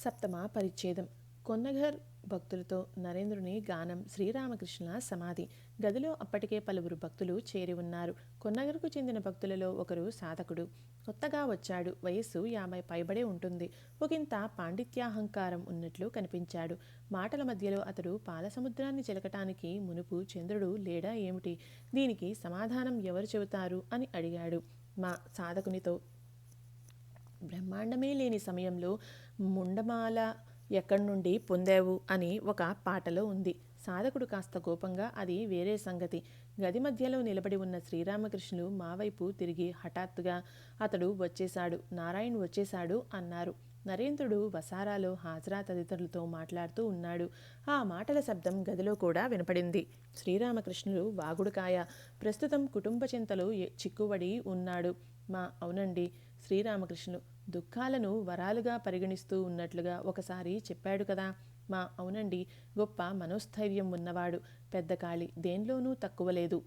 సప్తమ పరిచ్ఛేదం. కొన్నగర్ భక్తులతో నరేంద్రుని గానం. శ్రీరామకృష్ణ సమాధి. గదిలో అప్పటికే పలువురు భక్తులు చేరి ఉన్నారు. కొన్నగర్కు చెందిన భక్తులలో ఒకరు సాధకుడు. కొత్తగా వచ్చాడు. వయస్సు 50 పైబడే ఉంటుంది. ఒకంత పాండిత్యాహంకారం ఉన్నట్లు కనిపించాడు. మాటల మధ్యలో అతడు పాలసముద్రాన్ని చిలకటానికి మునుపు చంద్రుడు లేడా ఏమిటి? దీనికి సమాధానం ఎవరు చెబుతారు అని అడిగాడు మా సాధకునితో. బ్రహ్మాండమే లేని సమయంలో ముండమాల ఎక్కడి నుండి పొందావు అని ఒక పాటలో ఉంది. సాధకుడు కాస్త కోపంగా, అది వేరే సంగతి. గది మధ్యలో నిలబడి ఉన్న శ్రీరామకృష్ణులు మా వైపు తిరిగి హఠాత్తుగా అతడు వచ్చేశాడు, నారాయణ్ వచ్చేశాడు అన్నారు. నరేంద్రుడు వసారాలో హాజరా తదితరులతో మాట్లాడుతూ ఉన్నాడు. ఆ మాటల శబ్దం గదిలో కూడా వినపడింది. శ్రీరామకృష్ణులు వాగుడుకాయ. ప్రస్తుతం కుటుంబ చింతలు చిక్కుబడి ఉన్నాడు. మా అవునండి. శ్రీరామకృష్ణులు దుఃఖాలను వరాలుగా పరిగణిస్తూ ఉన్నట్లుగా ఒకసారి చెప్పాడు కదా. మా అవునండి. గొప్ప మనోస్థైర్యం ఉన్నవాడు. పెద్ద కాళి, దేనిలోనూ తక్కువ లేదు.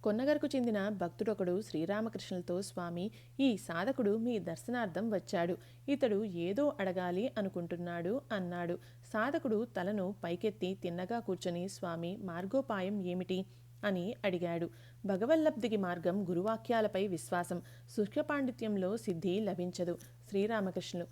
కొన్నగరకు చెందిన భక్తుడొకడు శ్రీరామకృష్ణులతో, స్వామి, ఈ సాధకుడు మీ దర్శనార్థం వచ్చాడు. ఇతడు ఏదో అడగాలి అనుకుంటున్నాడు అన్నాడు. సాధకుడు తలను పైకెత్తి తిన్నగా కూర్చొని, స్వామి, మార్గోపాయం ఏమిటి అని అడిగాడు. భగవల్లబ్ధికి మార్గం గురువాక్యాలపై విశ్వాసం. శుష్కపాండిత్యంలో సిద్ధి లభించదు. శ్రీరామకృష్ణులు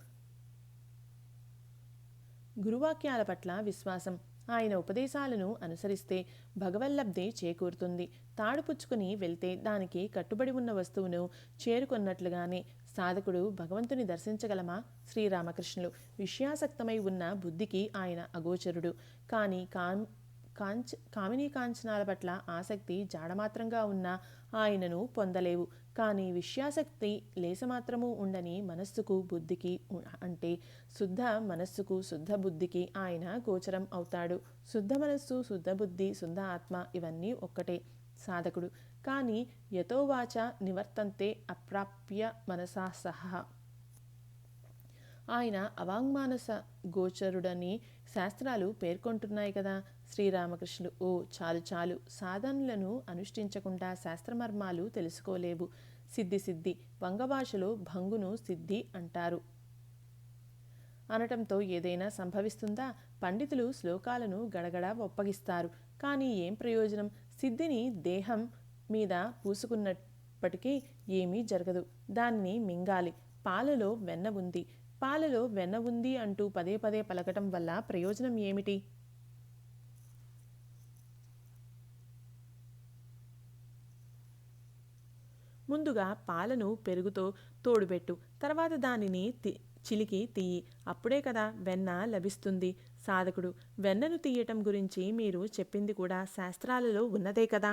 గురువాక్యాల పట్ల విశ్వాసం. ఆయన ఉపదేశాలను అనుసరిస్తే భగవల్లబ్ధి చేకూరుతుంది. తాడుపుచ్చుకుని వెళ్తే దానికి కట్టుబడి ఉన్న వస్తువును చేరుకొన్నట్లుగానే సాధకుడు భగవంతుని దర్శించగలమా? శ్రీరామకృష్ణులు విషయాసక్తమై ఉన్న బుద్ధికి ఆయన అగోచరుడు. కానీ కామినీ కాంచనాల పట్ల ఆసక్తి జాడమాత్రంగా ఉన్న ఆయనను పొందలేవు. కానీ విషయాసక్తి లేసమాత్రము ఉండని మనస్సుకు, బుద్ధికి, అంటే శుద్ధ మనస్సుకు, శుద్ధ బుద్ధికి ఆయన గోచరం అవుతాడు. శుద్ధ మనస్సు, శుద్ధ బుద్ధి, శుద్ధ ఆత్మ ఇవన్నీ ఒక్కటే. సాధకుడు కానీ యతోవాచ నివర్తంతే అప్రాప్య మనసా సహా. ఆయన అవాంగ్మానస గోచరుడని శాస్త్రాలు పేర్కొంటున్నాయి కదా. శ్రీరామకృష్ణులు ఓ చాలు చాలు. సాధనలను అనుష్ఠించకుండా శాస్త్రమర్మాలు తెలుసుకోలేవు. సిద్ధి వంగభాషలో భంగును సిద్ధి అంటారు అనటంతో ఏదైనా సంభవిస్తుందా? పండితులు శ్లోకాలను గడగడ ఒప్పగిస్తారు. కానీ ఏం ప్రయోజనం? సిద్ధిని దేహం మీద పూసుకున్నప్పటికీ ఏమీ జరగదు. దాన్ని మింగాలి. పాలలో వెన్న ఉంది, పాలలో వెన్న ఉంది అంటూ పదే పదే పలకటం వల్ల ప్రయోజనం ఏమిటి? ముందుగా పాలను పెరుగుతో తోడుబెట్టు, తర్వాత దానిని చిలికి తీయి. అప్పుడే కదా వెన్న లభిస్తుంది. సాధకుడు వెన్నను తీయటం గురించి మీరు చెప్పింది కూడా శాస్త్రాలలో ఉన్నదే కదా.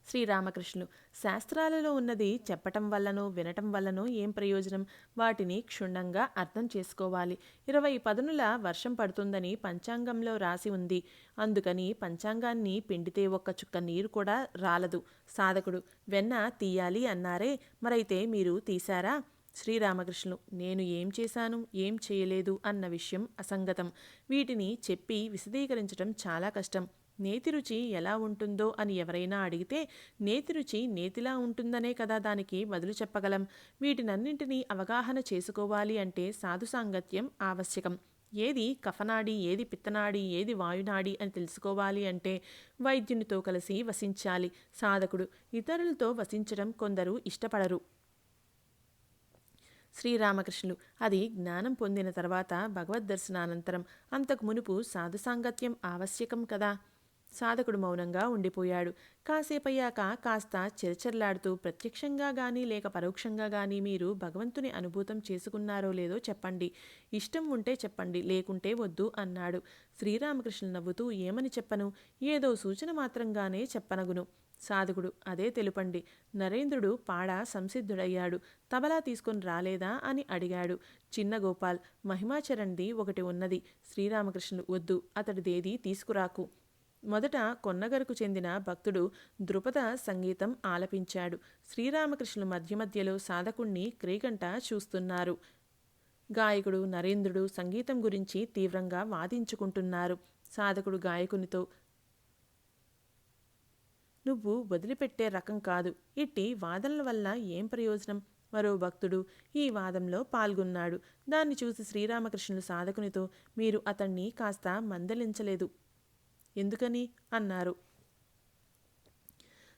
శ్రీరామకృష్ణులు శాస్త్రాలలో ఉన్నది చెప్పటం వల్లనో వినటం వల్లనో ఏం ప్రయోజనం? వాటిని క్షుణ్ణంగా అర్థం చేసుకోవాలి. 20 పదునుల వర్షం పడుతుందని పంచాంగంలో రాసి ఉంది. అందుకని పంచాంగాన్ని పిండితే ఒక్క చుక్క నీరు కూడా రాలదు. సాధకుడు వెన్న తీయాలి అన్నారే, మరైతే మీరు తీశారా? శ్రీరామకృష్ణులు నేను ఏం చేశాను, ఏం చేయలేదు అన్న విషయం అసంగతం. వీటిని చెప్పి విశదీకరించడం చాలా కష్టం. నేతి రుచి ఎలా ఉంటుందో అని ఎవరైనా అడిగితే నేతి రుచి నేతిలా ఉంటుందనే కదా దానికి బదులు చెప్పగలం. వీటినన్నింటినీ అవగాహన చేసుకోవాలి అంటే సాధు సాంగత్యం ఆవశ్యకం. ఏది కఫనాడి, ఏది పిత్తనాడి, ఏది వాయునాడి అని తెలుసుకోవాలి అంటే వైద్యునితో కలిసి వసించాలి. సాధకుడు ఇతరులతో వసించడం కొందరు ఇష్టపడరు. శ్రీరామకృష్ణులు అది జ్ఞానం పొందిన తర్వాత భగవద్దర్శనానంతరం. అంతకు మునుపు సాధు సాంగత్యం ఆవశ్యకం కదా. సాధకుడు మౌనంగా ఉండిపోయాడు. కాసేపయ్యాక కాస్త చెరచెరలాడుతూ, ప్రత్యక్షంగా గానీ లేక పరోక్షంగా గానీ మీరు భగవంతుని అనుభూతం చేసుకున్నారో లేదో చెప్పండి. ఇష్టం ఉంటే చెప్పండి, లేకుంటే వద్దు అన్నాడు. శ్రీరామకృష్ణులు నవ్వుతూ, ఏమని చెప్పను? ఏదో సూచన మాత్రంగానే చెప్పనగును. సాధకుడు అదే తెలుపండి. నరేంద్రుడు పాడ సంసిద్ధుడయ్యాడు. తబలా తీసుకొని రాలేదా అని అడిగాడు. చిన్న గోపాల్, మహిమాచరణ్ది ఒకటి ఉన్నది. శ్రీరామకృష్ణులు వద్దు, అతడిదేది తీసుకురాకు. మొదట కొన్నగరకు చెందిన భక్తుడు ద్రుపద సంగీతం ఆలపించాడు. శ్రీరామకృష్ణులు మధ్య మధ్యలో సాధకుణ్ణి క్రీగంట చూస్తున్నారు. గాయకుడు నరేంద్రుడు సంగీతం గురించి తీవ్రంగా వాదించుకుంటున్నారు. సాధకుడు గాయకునితో, నువ్వు వదిలిపెట్టే రకం కాదు. ఇట్టి వాదనల వల్ల ఏం ప్రయోజనం? మరో భక్తుడు ఈ వాదంలో పాల్గొన్నాడు. దాన్ని చూసి శ్రీరామకృష్ణులు సాధకునితో, మీరు అతన్ని కాస్త మందలించలేదు ఎందుకని అన్నారు.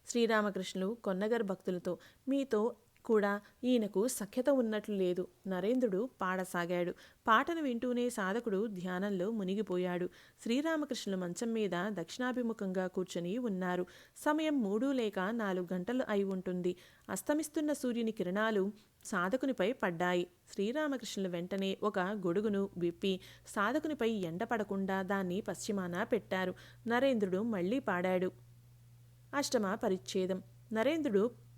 శ్రీరామకృష్ణులు కొన్నగర్ భక్తులతో, మీతో కూడా ఈయనకు సఖ్యత ఉన్నట్లు లేదు. నరేంద్రుడు పాడసాగాడు. పాటను వింటూనే సాధకుడు ధ్యానంలో మునిగిపోయాడు. శ్రీరామకృష్ణులు మంచం మీద దక్షిణాభిముఖంగా కూర్చొని ఉన్నారు. సమయం 3 లేక 4 గంటలు అయి ఉంటుంది. అస్తమిస్తున్న సూర్యుని కిరణాలు సాధకునిపై పడ్డాయి. శ్రీరామకృష్ణులు వెంటనే ఒక గొడుగును విప్పి సాధకునిపై ఎండ పడకుండా దాన్ని పశ్చిమాన పెట్టారు. నరేంద్రుడు మళ్ళీ పాడాడు. అష్టమ పరిచ్ఛేదం.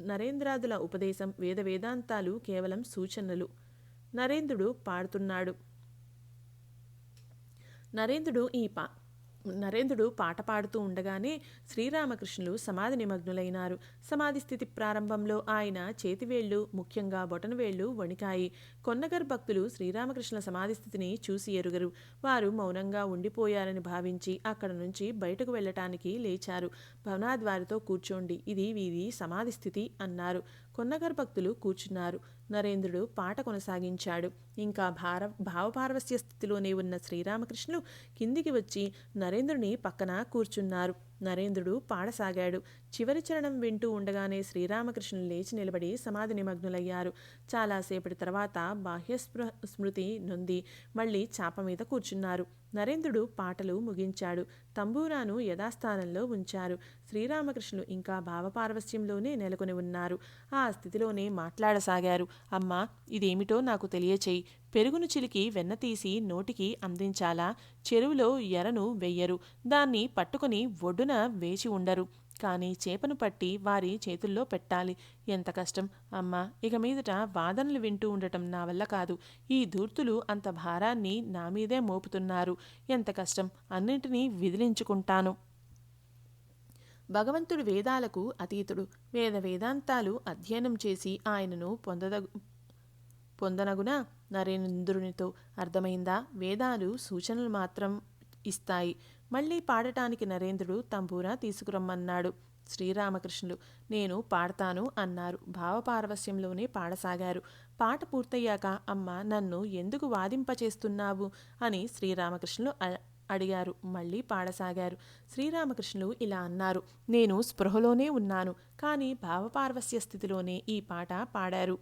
నరేంద్రాదుల ఉపదేశం వేదాంతాలు కేవలం సూచనలు. నరేంద్రుడు పాడుతున్నాడు. నరేంద్రుడు పాట పాడుతూ ఉండగానే శ్రీరామకృష్ణులు సమాధి నిమగ్నులైనారు. సమాధి స్థితి ప్రారంభంలో ఆయన చేతివేళ్లు, ముఖ్యంగా బొటనవేళ్లు వణికాయి. కొన్నగర్ భక్తులు శ్రీరామకృష్ణుల సమాధి స్థితిని చూసి ఎరుగరు. వారు మౌనంగా ఉండిపోయారని భావించి అక్కడ నుంచి బయటకు వెళ్ళటానికి లేచారు. భవనాద్ వారితో, కూర్చోండి, ఇది వీరి సమాధి స్థితి అన్నారు. కొన్నగర్ భక్తులు కూర్చున్నారు. నరేంద్రుడు పాట కొనసాగించాడు. ఇంకా భావపారవస్య స్థితిలోనే ఉన్న శ్రీరామకృష్ణులు కిందికి వచ్చి నరేంద్రుని పక్కన కూర్చున్నారు. నరేంద్రుడు పాడసాగాడు. చివరి చరణం వింటూ ఉండగానే శ్రీరామకృష్ణులు లేచి నిలబడి సమాధి నిమగ్నులయ్యారు. చాలాసేపటి తర్వాత బాహ్య స్మృతి నొంది మళ్ళీ చాప మీద కూర్చున్నారు. నరేంద్రుడు పాటలు ముగించాడు. తంబూరాను యథాస్థానంలో ఉంచారు. శ్రీరామకృష్ణులు ఇంకా భావపారవస్యంలోనే నెలకొని ఉన్నారు. ఆ స్థితిలోనే మాట్లాడసాగారు. అమ్మా, ఇదేమిటో నాకు తెలియచేయి. పెరుగును చిలికి వెన్న తీసి నోటికి అందించాలా? చెరువులో ఎరను వెయ్యరు. దాన్ని పట్టుకుని ఒడ్డున వేచి ఉండరు. కానీ చేపను పట్టి వారి చేతుల్లో పెట్టాలి. ఎంత కష్టం అమ్మా! ఇక మీదట వాదనలు వింటూ ఉండటం నా వల్ల కాదు. ఈ ధూర్తులు అంత భారాన్ని నా మీదే మోపుతున్నారు. ఎంత కష్టం! అన్నింటినీ విదిలించుకుంటాను. భగవంతుడు వేదాలకు అతీతుడు. వేదాంతాలు అధ్యయనం చేసి ఆయనను పొందనగున నరేంద్రునితో. అర్థమైందా? వేదాలు సూచనలు మాత్రం ఇస్తాయి. మళ్ళీ పాడటానికి నరేంద్రుడు తంబూరా తీసుకురమ్మన్నాడు. శ్రీరామకృష్ణులు, నేను పాడతాను అన్నారు. భావపారవస్యంలోనే పాడసాగారు. పాట పూర్తయ్యాక, అమ్మ, నన్ను ఎందుకు వాదింపచేస్తున్నావు అని శ్రీరామకృష్ణులు అడిగారు. మళ్ళీ పాడసాగారు. శ్రీరామకృష్ణులు ఇలా అన్నారు, నేను స్పృహలోనే ఉన్నాను, కానీ భావపారవస్య స్థితిలోనే ఈ పాట పాడారు.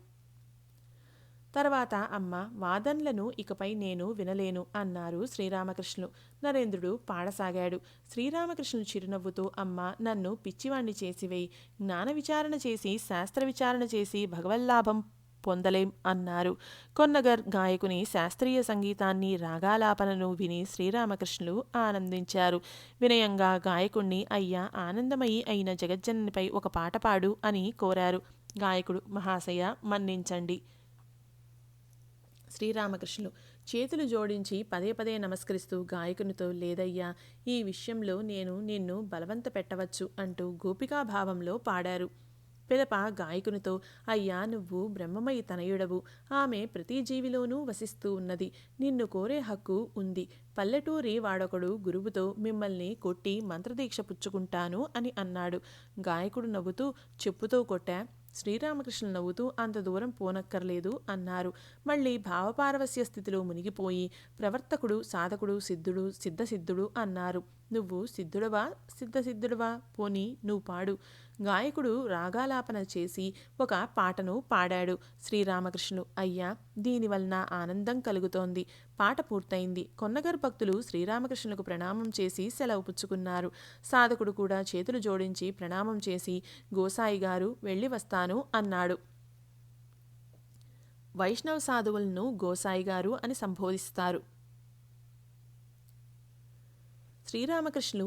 తర్వాత, అమ్మ, వాదనలను ఇకపై నేను వినలేను అన్నారు శ్రీరామకృష్ణులు. నరేంద్రుడు పాడసాగాడు. శ్రీరామకృష్ణులు చిరునవ్వుతో, అమ్మ, నన్ను పిచ్చివాణ్ణి చేసివేయి. జ్ఞాన విచారణ చేసి, శాస్త్ర విచారణ చేసి భగవల్లాభం పొందలేం అన్నారు. కొన్నగర్ గాయకుని శాస్త్రీయ సంగీతాన్ని, రాగాలాపనను విని శ్రీరామకృష్ణులు ఆనందించారు. వినయంగా గాయకుణ్ణి, అయ్యా, ఆనందమయి అయిన జగజ్జననిపై ఒక పాట పాడు అని కోరారు. గాయకుడు, మహాశయ, మన్నించండి. శ్రీరామకృష్ణులు చేతులు జోడించి పదే పదే నమస్కరిస్తూ గాయకునితో, లేదయ్యా, ఈ విషయంలో నేను నిన్ను బలవంత పెట్టవచ్చు అంటూ గోపికాభావంలో పాడారు. పిదప గాయకునితో, అయ్యా, నువ్వు బ్రహ్మమయి తనయుడవు. ఆమె ప్రతి జీవిలోనూ వసిస్తూ ఉన్నది. నిన్ను కోరే హక్కు ఉంది. పల్లెటూరి వాడొకడు గురువుతో మిమ్మల్ని కొట్టి మంత్రదీక్ష పుచ్చుకుంటాను అని అన్నాడు. గాయకుడు నవ్వుతూ, చెప్పుతో కొట్టా? శ్రీరామకృష్ణులు నవ్వుతూ, అంత దూరం పోనక్కర్లేదు అన్నారు. మళ్ళీ భావపారవస్య స్థితిలో మునిగిపోయి, ప్రవర్తకుడు, సాధకుడు, సిద్ధసిద్ధుడు అన్నారు. నువ్వు సిద్ధసిద్ధుడవా? పోనీ నువ్వు పాడు. గాయకుడు రాగాలాపన చేసి ఒక పాటను పాడాడు. శ్రీరామకృష్ణులు, అయ్యా, దీనివలన ఆనందం కలుగుతోంది. పాట పూర్తయింది. కొన్నగర్ భక్తులు శ్రీరామకృష్ణులకు ప్రణామం చేసి సెలవు పుచ్చుకున్నారు. సాధకుడు కూడా చేతులు జోడించి ప్రణామం చేసి, గోసాయి గారు, వెళ్ళి వస్తాను అన్నాడు. వైష్ణవ సాధువులను గోసాయి గారు అని సంబోధిస్తారు. శ్రీరామకృష్ణులు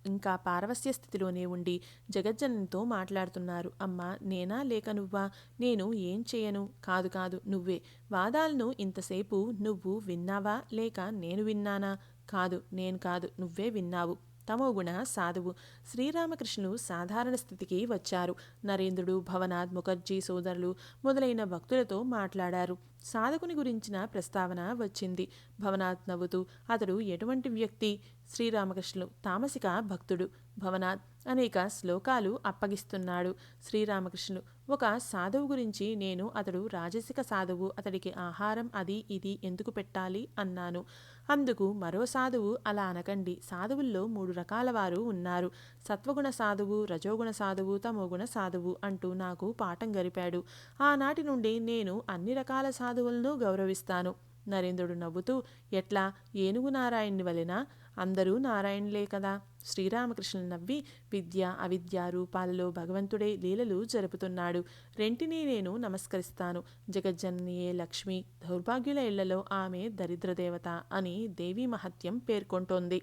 ఇంకా పారవస్య స్థితిలోనే ఉండి జగజ్జనంతో మాట్లాడుతున్నారు. అమ్మా, నేనా లేక నువ్వా? నేను ఏం చేయను. కాదు, నువ్వే. వాదాలను ఇంతసేపు నువ్వు విన్నావా లేక నేను విన్నానా? కాదు, నేను కాదు, నువ్వే విన్నావు. తమోగుణ సాధువు. శ్రీరామకృష్ణులు సాధారణ స్థితికి వచ్చారు. నరేంద్రుడు, భవనాథ్, ముఖర్జీ సోదరులు మొదలైన భక్తులతో మాట్లాడారు. సాధకుని గురించిన ప్రస్తావన వచ్చింది. భవనాథ్ నవ్వుతూ, అతడు ఎటువంటి వ్యక్తి? శ్రీరామకృష్ణులు, తామసిక భక్తుడు. భవనాథ్ అనేక శ్లోకాలు అప్పగిస్తున్నాడు. శ్రీరామకృష్ణులు, ఒక సాధువు గురించి నేను అతడు రాజసిక సాధువు, అతడికి ఆహారం అది ఇది ఎందుకు పెట్టాలి అన్నాను. అందుకు మరో సాధువు, అలా అనకండి, సాధువుల్లో 3 రకాల వారు ఉన్నారు, సత్వగుణ సాధువు, రజోగుణ సాధువు, తమోగుణ సాధువు అంటూ నాకు పాఠం గరిపాడు. ఆనాటి నుండి నేను అన్ని రకాల సాధువులను గౌరవిస్తాను. నరేంద్రుడు నవ్వుతూ, ఎట్లా, ఏనుగు నారాయణుని వలెనా? అందరూ నారాయణులే కదా. శ్రీరామకృష్ణులు నవ్వి, విద్య అవిద్య రూపాలలో భగవంతుడే లీలలు జరుపుతున్నాడు. రెంటినీ నేను నమస్కరిస్తాను. జగజ్జననియే లక్ష్మి, దౌర్భాగ్యుల ఇళ్లలో ఆమె దరిద్రదేవత అని దేవీ మహత్యం పేర్కొంటోంది.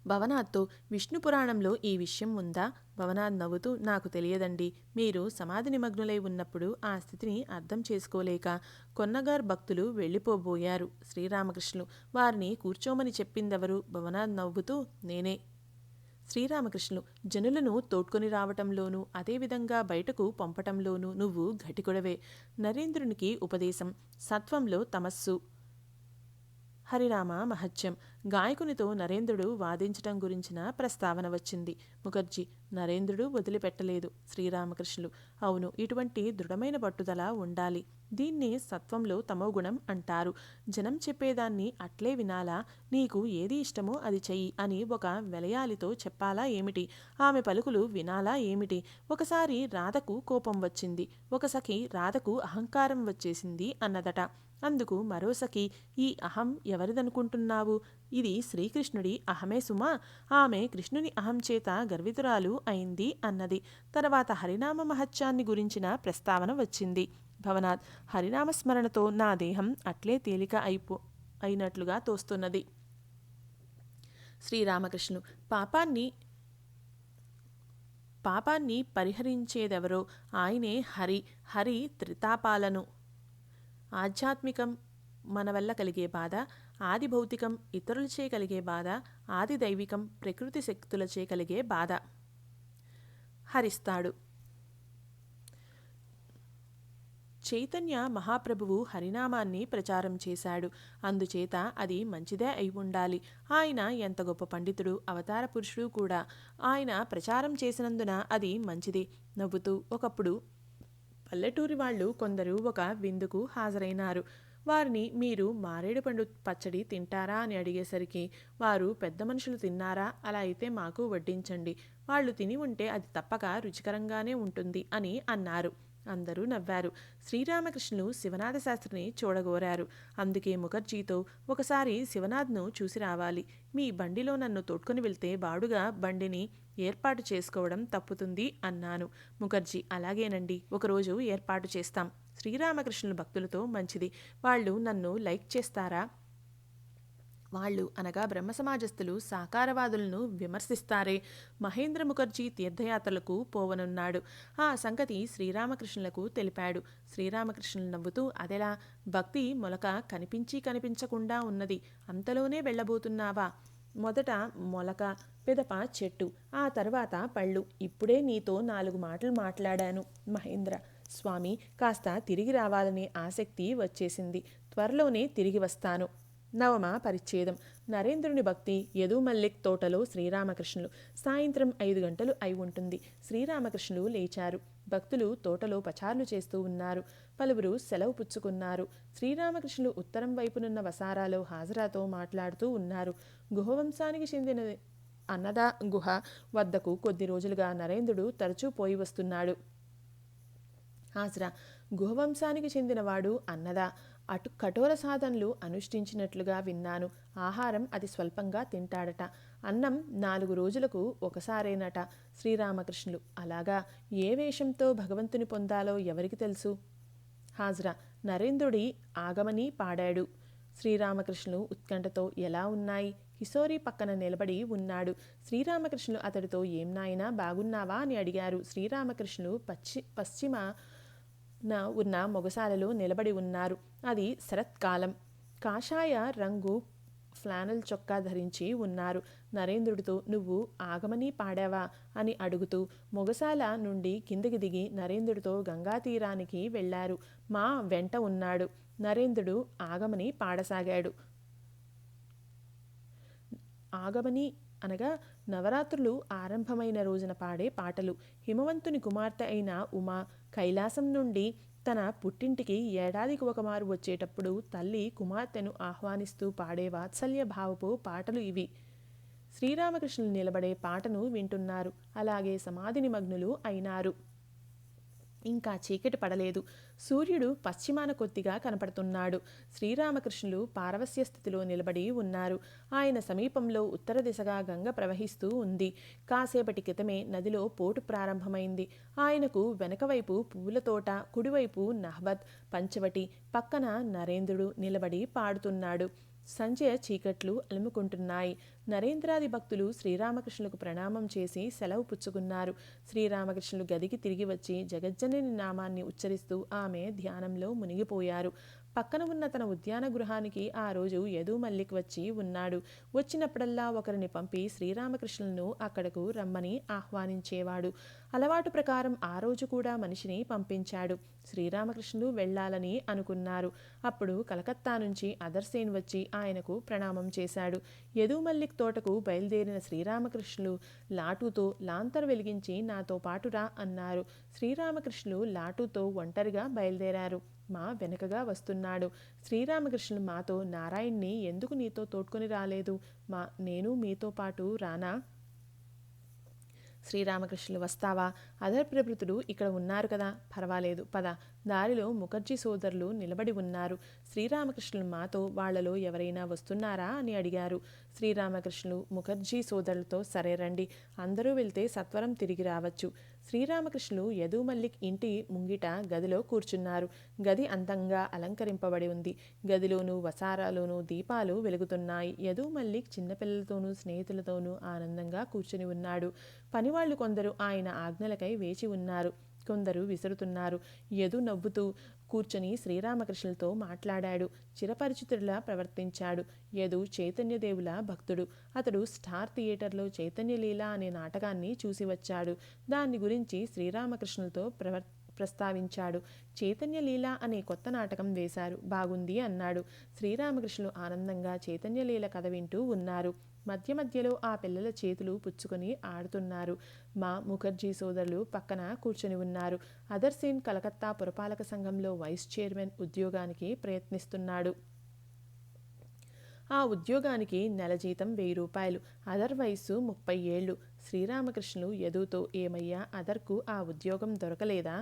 భవనాథ్తో, విష్ణు పురాణంలో ఈ విషయం ఉందా? భవనాథ్ నవ్వుతూ, నాకు తెలియదండి. మీరు సమాధి నిమగ్నులై ఉన్నప్పుడు ఆ స్థితిని అర్థం చేసుకోలేక కొన్నగారు భక్తులు వెళ్ళిపోబోయారు. శ్రీరామకృష్ణులు, వారిని కూర్చోమని చెప్పిందెవరు? భవనాథ్ నవ్వుతూ, నేనే. శ్రీరామకృష్ణులు, జనులను తోడ్కొని రావటంలోనూ అదేవిధంగా బయటకు పంపటంలోనూ నువ్వు ఘటికుడవే. నరేంద్రునికి ఉపదేశం. సత్వంలో తమస్సు. హరిరామ మహత్యం. గాయకునితో నరేంద్రుడు వాదించటం గురించిన ప్రస్తావన వచ్చింది. ముఖర్జీ, నరేంద్రుడు వదిలిపెట్టలేదు. శ్రీరామకృష్ణులు, అవును, ఇటువంటి దృఢమైన పట్టుదల ఉండాలి. దీన్ని సత్వంలో తమోగుణం అంటారు. జనం చెప్పేదాన్ని అట్లే వినాలా? నీకు ఏది ఇష్టమో అది చెయ్యి అని ఒక వెలయాలితో చెప్పాలా ఏమిటి? ఆమె పలుకులు వినాలా ఏమిటి? ఒకసారి రాధకు కోపం వచ్చింది. ఒక సఖి రాధకు అహంకారం వచ్చేసింది అన్నదట. అందుకు మరో సఖి, ఈ అహం ఎవరిదనుకుంటున్నావు? ఇది శ్రీకృష్ణుడి అహమే సుమా. ఆమె కృష్ణుని అహం చేత గర్వితురాలు అయింది అన్నది. తర్వాత హరినామ మహత్యాన్ని గురించిన ప్రస్తావన వచ్చింది. భవనాథ్, హరినామస్మరణతో నా దేహం అట్లే తేలిక అయినట్లుగా తోస్తున్నది. శ్రీరామకృష్ణులు, పాపాన్ని పరిహరించేదెవరో ఆయనే హరి. హరి త్రితాపాలను, ఆధ్యాత్మికం మన వల్ల కలిగే బాధ, ఆది భౌతికం ఇతరులచే కలిగే బాధ, ఆది దైవికం ప్రకృతి శక్తులచే కలిగే బాధ హరిస్తాడు. చైతన్య మహాప్రభువు హరినామాన్ని ప్రచారం చేశాడు. అందుచేత అది మంచిదే అయి ఉండాలి. ఆయన ఎంత గొప్ప పండితుడు, అవతార పురుషుడు కూడా. ఆయన ప్రచారం చేసినందున అది మంచిది. నవ్వుతూ, ఒకప్పుడు పల్లెటూరి వాళ్ళు కొందరు ఒక విందుకు హాజరైనారు. వారిని, మీరు మారేడు పండు పచ్చడి తింటారా అని అడిగేసరికి వారు, పెద్ద మనుషులు తిన్నారా? అలా అయితే మాకు వడ్డించండి. వాళ్ళు తిని ఉంటే అది తప్పక రుచికరంగానే ఉంటుంది అని అన్నారు. అందరూ నవ్వారు. శ్రీరామకృష్ణులు శివనాథ శాస్త్రిని చూడగోరారు. అందుకే ముఖర్జీతో, ఒకసారి శివనాథ్ను చూసి రావాలి. మీ బండిలో నన్ను తోడ్కొని వెళ్తే బాడుగా బండిని ఏర్పాటు చేసుకోవడం తప్పుతుంది అన్నాను. ముఖర్జీ, అలాగేనండి, ఒకరోజు ఏర్పాటు చేస్తాం. శ్రీరామకృష్ణుల భక్తులతో మంచిది. వాళ్ళు నన్ను లైక్ చేస్తారా? వాళ్ళు అనగా బ్రహ్మ సమాజస్థులు సాకారవాదులను విమర్శిస్తారే. మహేంద్ర ముఖర్జీ తీర్థయాత్రలకు పోవనున్నాడు. ఆ సంగతి శ్రీరామకృష్ణులకు తెలిపాడు. శ్రీరామకృష్ణులు నవ్వుతూ, అదెలా? భక్తి మొలక కనిపించి కనిపించకుండా ఉన్నది, అంతలోనే వెళ్ళబోతున్నావా? మొదట మొలక, పెదప చెట్టు, ఆ తర్వాత పళ్ళు. ఇప్పుడే నీతో 4 మాటలు మాట్లాడాను మహేంద్ర స్వామి. కాస్త తిరిగి రావాలనే ఆసక్తి వచ్చేసింది. త్వరలోనే తిరిగి వస్తాను. 9వ పరిచ్ఛేదం. నరేంద్రుని భక్తి. యదుమల్లిక్ తోటలో శ్రీరామకృష్ణులు. సాయంత్రం 5 గంటలు అయి ఉంటుంది. శ్రీరామకృష్ణులు లేచారు. భక్తులు తోటలో పచార్లు చేస్తూ ఉన్నారు. పలువురు సెలవు పుచ్చుకున్నారు. శ్రీరామకృష్ణులు ఉత్తరం వైపునున్న వసారాలో హాజరాతో మాట్లాడుతూ ఉన్నారు. గుహవంశానికి చెందిన అన్నదా గుహ వద్దకు కొద్ది రోజులుగా నరేంద్రుడు తరచూ పోయి వస్తున్నాడు. హాజరా, గుహవంశానికి చెందినవాడు అన్నదా. అటు కఠోర సాధనలు అనుష్ఠించినట్లుగా విన్నాను. ఆహారం అతి స్వల్పంగా తింటాడట. అన్నం 4 రోజులకు ఒకసారేనట. శ్రీరామకృష్ణులు, అలాగా? ఏ వేషంతో భగవంతుని పొందాలో ఎవరికి తెలుసు? హాజరా, నరేంద్రుడి ఆగమని పాడాడు. శ్రీరామకృష్ణులు ఉత్కంఠతో, ఎలా ఉన్నాయి? కిశోరి పక్కన నిలబడి ఉన్నాడు. శ్రీరామకృష్ణులు అతడితో, ఏం నాయనా, బాగున్నావా అని అడిగారు. శ్రీరామకృష్ణులు పశ్చిమ ఉన్న మొగసాలలో నిలబడి ఉన్నారు. అది శరత్కాలం. కాషాయ రంగు ఫ్లానల్ చొక్కా ధరించి ఉన్నారు. నరేంద్రుడితో, నువ్వు ఆగమని పాడావా అని అడుగుతూ మొగసాల నుండి కిందికి దిగి నరేంద్రుడితో గంగా తీరానికి వెళ్లారు. మా వెంట ఉన్నాడు. నరేంద్రుడు ఆగమని పాడసాగాడు. ఆగమని అనగా నవరాత్రులు ఆరంభమైన రోజున పాడే పాటలు. హిమవంతుని కుమార్తె అయిన ఉమా కైలాసం నుండి తన పుట్టింటికి ఏడాదికి ఒకమారు వచ్చేటప్పుడు తల్లి కుమార్తెను ఆహ్వానిస్తూ పాడే వాత్సల్య భావపు పాటలు ఇవి. శ్రీరామకృష్ణులు నిలబడే పాటను వింటున్నారు. అలాగే సమాధి నిమగ్నులు అయినారు. ఇంకా చీకటి పడలేదు. సూర్యుడు పశ్చిమాన కొద్దిగా కనపడుతున్నాడు. శ్రీరామకృష్ణులు పారవస్య స్థితిలో నిలబడి ఉన్నారు. ఆయన సమీపంలో ఉత్తర దిశగా గంగ ప్రవహిస్తూ ఉంది. కాసేపటి క్రితమే నదిలో పోటు ప్రారంభమైంది. ఆయనకు వెనకవైపు పువ్వుల తోట, కుడివైపు నహ్బత్, పంచవటి, పక్కన నరేంద్రుడు నిలబడి పాడుతున్నాడు. సంజయ చీకట్లు అలుముకుంటున్నాయి. నరేంద్రాది భక్తులు శ్రీరామకృష్ణులకు ప్రణామం చేసి సెలవు పుచ్చుకున్నారు. శ్రీరామకృష్ణులు గదికి తిరిగి వచ్చి జగజ్జనని నామాన్ని ఉచ్చరిస్తూ ఆమె ధ్యానంలో మునిగిపోయారు. పక్కన ఉన్న తన ఉద్యాన గృహానికి ఆ రోజు యదు మల్లిక్ వచ్చి ఉన్నాడు. వచ్చినప్పుడల్లా ఒకరిని పంపి శ్రీరామకృష్ణులను అక్కడకు రమ్మని ఆహ్వానించేవాడు. అలవాటు ప్రకారం ఆ రోజు కూడా మనిషిని పంపించాడు. శ్రీరామకృష్ణులు వెళ్లాలని అనుకున్నారు. అప్పుడు కలకత్తా నుంచి అదర్సేన్ వచ్చి ఆయనకు ప్రణామం చేశాడు. యదు మల్లిక్ తోటకు బయలుదేరిన శ్రీరామకృష్ణులు లాటూతో లాంతర్ వెలిగించి నాతో పాటురా అన్నారు. శ్రీరామకృష్ణులు లాటూతో ఒంటరిగా బయలుదేరారు. మా వెనకగా వస్తున్నాడు. శ్రీరామకృష్ణులు మాతో నారాయణ్ణి ఎందుకు నీతో తోడ్కొని రాలేదు? నేను మీతో పాటు రానా? శ్రీరామకృష్ణులు వస్తావా? అధర్ ప్రభృతుడు ఇక్కడ ఉన్నారు కదా, పర్వాలేదు పద. దారిలో ముఖర్జీ సోదరులు నిలబడి ఉన్నారు. శ్రీరామకృష్ణులు మాతో వాళ్లలో ఎవరైనా వస్తున్నారా అని అడిగారు. శ్రీరామకృష్ణులు ముఖర్జీ సోదరులతో సరే రండి, అందరూ వెళ్తే సత్వరం తిరిగి రావచ్చు. శ్రీరామకృష్ణులు యదు మల్లిక్ ఇంటి ముంగిట గదిలో కూర్చున్నారు. గది అందంగా అలంకరింపబడి ఉంది. గదిలోనూ వసారాలోనూ దీపాలు వెలుగుతున్నాయి. యదు మల్లిక్ చిన్నపిల్లలతోనూ స్నేహితులతోనూ ఆనందంగా కూర్చుని ఉన్నాడు. పనివాళ్లు కొందరు ఆయన ఆజ్ఞలకై వేచి ఉన్నారు. కొందరు విసురుతున్నారు. యదు నవ్వుతూ కూర్చొని శ్రీరామకృష్ణులతో మాట్లాడాడు. చిరపరిచితుడిలా ప్రవర్తించాడు. యదు చైతన్యదేవుల భక్తుడు. అతడు స్టార్ థియేటర్లో చైతన్యలీల అనే నాటకాన్ని చూసి వచ్చాడు. దాన్ని గురించి శ్రీరామకృష్ణులతో ప్రస్తావించాడు. చైతన్యలీల అనే కొత్త నాటకం వేశారు, బాగుంది అన్నాడు. శ్రీరామకృష్ణులు ఆనందంగా చైతన్యలీల కథ వింటూ ఉన్నారు. మధ్య మధ్యలో ఆ పిల్లల చేతులు పుచ్చుకొని ఆడుతున్నారు. మా ముఖర్జీ సోదరులు పక్కన కూర్చొని ఉన్నారు. అదర్సేన్ కలకత్తా పురపాలక సంఘంలో వైస్ చైర్మన్ ఉద్యోగానికి ప్రయత్నిస్తున్నాడు. ఆ ఉద్యోగానికి నెల జీతం 1000 రూపాయలు. అదర్ వయస్సు 30 ఏళ్ళు. శ్రీరామకృష్ణులు యదుతో ఏమయ్యా, అదర్కు ఆ ఉద్యోగం దొరకలేదా?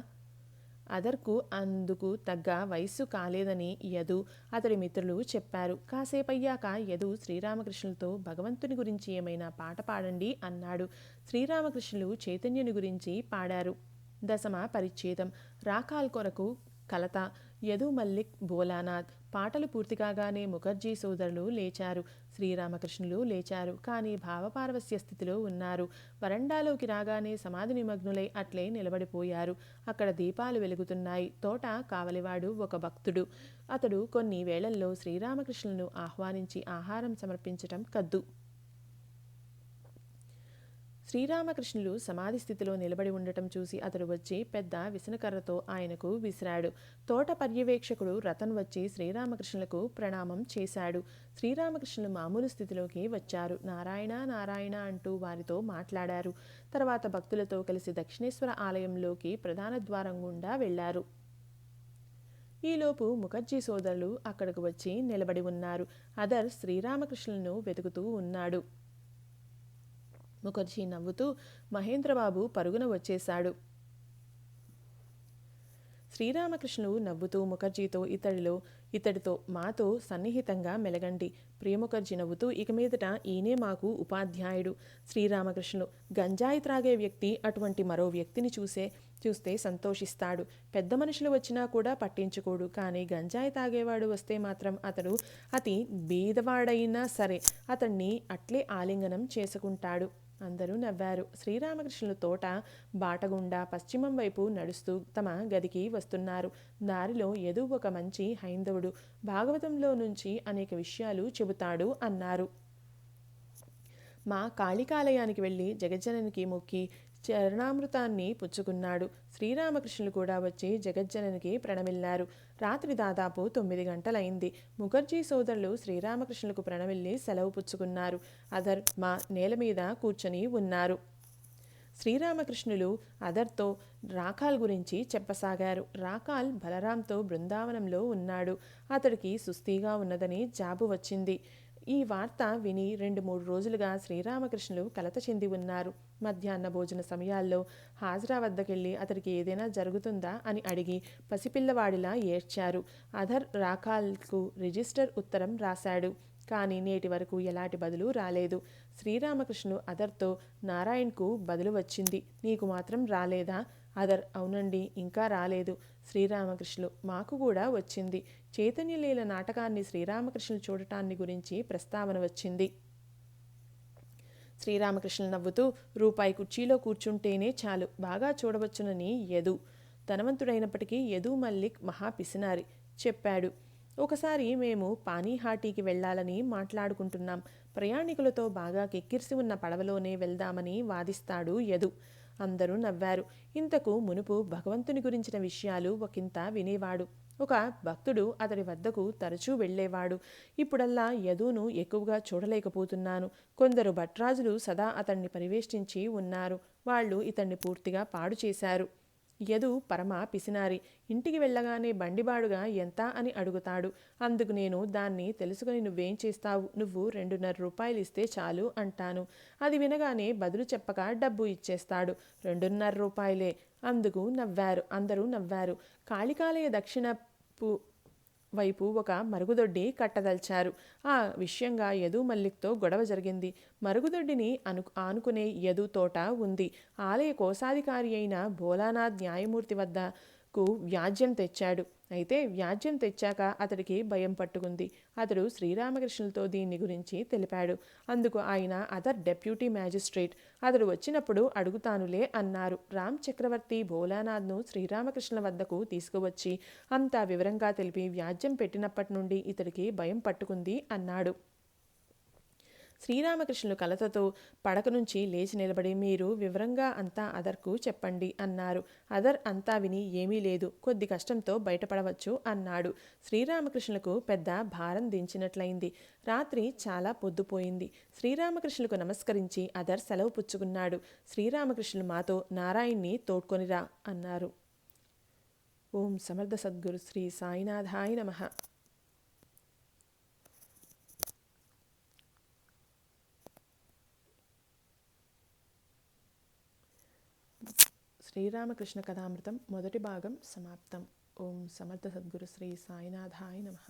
అదర్కు అందుకు తగ్గ వయస్సు కాలేదని యదు, అతడి మిత్రులు చెప్పారు. కాసేపయ్యాక యదు శ్రీరామకృష్ణులతో భగవంతుని గురించి ఏమైనా పాట పాడండి అన్నాడు. శ్రీరామకృష్ణులు చైతన్యుని గురించి పాడారు. దశమ పరిచ్ఛేదం. రాకాల్ కొరకు కలత. యదు మల్లిక్ భోలానాథ్. పాటలు పూర్తి కాగానే ముఖర్జీ సోదరులు లేచారు. శ్రీరామకృష్ణులు లేచారు. కానీ భావపారవస్య స్థితిలో ఉన్నారు. వరండాలోకి రాగానే సమాధి నిమగ్నులై అట్లే నిలబడిపోయారు. అక్కడ దీపాలు వెలుగుతున్నాయి. తోట కావలివాడు ఒక భక్తుడు. అతడు కొన్ని వేళల్లో శ్రీరామకృష్ణులను ఆహ్వానించి ఆహారం సమర్పించటం కద్దు. శ్రీరామకృష్ణులు సమాధి స్థితిలో నిలబడి ఉండటం చూసి అతడు వచ్చి పెద్ద విసనకర్రతో ఆయనకు విసిరాడు. తోట పర్యవేక్షకుడు రతన్ వచ్చి శ్రీరామకృష్ణులకు ప్రణామం చేశాడు. శ్రీరామకృష్ణులు మామూలు స్థితిలోకి వచ్చారు. నారాయణ నారాయణ అంటూ వారితో మాట్లాడారు. తర్వాత భక్తులతో కలిసి దక్షిణేశ్వర ఆలయంలోకి ప్రధాన ద్వారం గుండా వెళ్లారు. ఈలోపు ముఖర్జీ సోదరులు అక్కడకు వచ్చి నిలబడి ఉన్నారు. అదర్ శ్రీరామకృష్ణులను వెతుకుతూ ఉన్నాడు. ముఖర్జీ నవ్వుతూ మహేంద్రబాబు పరుగున వచ్చేశాడు. శ్రీరామకృష్ణులు నవ్వుతూ ముఖర్జీతో ఇతడితో మాతో సన్నిహితంగా మెలగండి. ప్రియముఖర్జీ నవ్వుతూ ఇక మీదట ఈయనే మాకు ఉపాధ్యాయుడు. శ్రీరామకృష్ణులు గంజాయి త్రాగే వ్యక్తి అటువంటి మరో వ్యక్తిని చూస్తే సంతోషిస్తాడు. పెద్ద మనుషులు వచ్చినా కూడా పట్టించుకోడు. కానీ గంజాయి తాగేవాడు వస్తే మాత్రం అతడు అతి బీదవాడైనా సరే అతన్ని అట్లే ఆలింగనం చేసుకుంటాడు. అందరూ నవ్వారు. శ్రీరామకృష్ణుల తోట బాటగుండా పశ్చిమం వైపు నడుస్తూ తమ గదికి వస్తున్నారు. దారిలో యదు ఒక మంచి హైందవుడు. భాగవతంలో నుంచి అనేక విషయాలు చెబుతాడు అన్నారు. మా కాళికాలయానికి వెళ్ళి జగజ్జననికి మొక్కి చరణామృతాన్ని పుచ్చుకున్నాడు. శ్రీరామకృష్ణులు కూడా వచ్చి జగజ్జననికి ప్రణమిల్లారు. రాత్రి దాదాపు 9 గంటలైంది. ముఖర్జీ సోదరులు శ్రీరామకృష్ణులకు ప్రణమిల్లి సెలవు పుచ్చుకున్నారు. అదర్ మా నేల మీద కూర్చొని ఉన్నారు. శ్రీరామకృష్ణులు అదర్తో రాకాల్ గురించి చెప్పసాగారు. రాకాల్ బలరాంతో బృందావనంలో ఉన్నాడు. అతడికి సుస్తీగా ఉన్నదని జాబు వచ్చింది. ఈ వార్త విని 2-3 రోజులుగా శ్రీరామకృష్ణులు కలత చెంది ఉన్నారు. మధ్యాహ్న భోజన సమయాల్లో హాజరా వద్దకెళ్ళి అతడికి ఏదైనా జరుగుతుందా అని అడిగి పసిపిల్లవాడిలా ఏడ్చారు. అదర్ రాకాల్కు రిజిస్టర్ ఉత్తరం రాశాడు. కానీ నేటి వరకు ఎలాంటి బదులు రాలేదు. శ్రీరామకృష్ణులు అదర్తో నారాయణ్కు బదులు వచ్చింది, నీకు మాత్రం రాలేదా? అదర్ అవునండి, ఇంకా రాలేదు. శ్రీరామకృష్ణులు మాకు కూడా వచ్చింది. చైతన్యలీల నాటకాన్ని శ్రీరామకృష్ణులు చూడటాన్ని గురించి ప్రస్తావన వచ్చింది. శ్రీరామకృష్ణులు నవ్వుతూ రూపాయి కుర్చీలో కూర్చుంటేనే చాలు, బాగా చూడవచ్చునని యదు, ధనవంతుడైనప్పటికీ యదు మల్లిక్ మహా పిసినారి చెప్పాడు. ఒకసారి మేము పానీహాటీకి వెళ్లాలని మాట్లాడుకుంటున్నాం. ప్రయాణికులతో బాగా కెక్కిర్సి ఉన్న పడవలోనే వెళ్దామని వాదిస్తాడు యదు. అందరూ నవ్వారు. ఇంతకు మునుపు భగవంతుని గురించిన విషయాలు ఒకంత వినేవాడు. ఒక భక్తుడు అతడి వద్దకు తరచూ వెళ్లేవాడు. ఇప్పుడల్లా యదును ఎక్కువగా చూడలేకపోతున్నాను. కొందరు భట్రాజులు సదా అతన్ని పరివేష్టించి ఉన్నారు. వాళ్ళు ఇతన్ని పూర్తిగా పాడు చేశారు. యదు పరమ పిసినారి. ఇంటికి వెళ్ళగానే బండిబాడుగా ఎంత అని అడుగుతాడు. అందుకు నేను దాన్ని తెలుసుకుని నువ్వేం చేస్తావు, నువ్వు 2.5 రూపాయలు ఇస్తే చాలు అంటాను. అది వినగానే బదులు చెప్పక డబ్బు ఇచ్చేస్తాడు. 2.5 రూపాయలే. అందరూ నవ్వారు. కాళికాలయ దక్షిణపు వైపు ఒక మరుగుదొడ్డి కట్టదల్చారు. ఆ విషయంగా యదు మల్లిక్తో గొడవ జరిగింది. మరుగుదొడ్డిని ఆనుకునే యదు తోట ఉంది. ఆలయ కోశాధికారి అయిన భోలానాథ్ న్యాయమూర్తి వద్దకు వ్యాజ్యం తెచ్చాడు. అయితే వ్యాజ్యం తెచ్చాక అతడికి భయం పట్టుకుంది. అతడు శ్రీరామకృష్ణులతో దీన్ని గురించి తెలిపాడు. అందుకు ఆయన అదర్ డెప్యూటీ మ్యాజిస్ట్రేట్ అతడు వచ్చినప్పుడు అడుగుతానులే అన్నారు. రామ్ చక్రవర్తి భోలానాథ్ను శ్రీరామకృష్ణుల వద్దకు తీసుకువచ్చి అంతా వివరంగా తెలిపి వ్యాజ్యం పెట్టినప్పటి నుండి ఇతడికి భయం పట్టుకుంది అన్నాడు. శ్రీరామకృష్ణులు కలతతో పడక నుంచి లేచి నిలబడి మీరు వివరంగా అంతా అదర్కు చెప్పండి అన్నారు. అదర్ అంతా విని ఏమీ లేదు, కొద్ది కష్టంతో బయటపడవచ్చు అన్నాడు. శ్రీరామకృష్ణులకు పెద్ద భారం దించినట్లయింది. రాత్రి చాలా పొద్దుపోయింది. శ్రీరామకృష్ణులకు నమస్కరించి అదర్ సెలవు పుచ్చుకున్నాడు. శ్రీరామకృష్ణులు మాతో నారాయణ్ణి తోడ్కొనిరా అన్నారు. ఓం సమర్థ సద్గురు శ్రీ సాయినాథాయ నమః. శ్రీరామకృష్ణ కథామృతం మొదటి భాగం సమాప్తం. ఓం సమర్థ సద్గురు శ్రీ సాయినాథాయ నమః.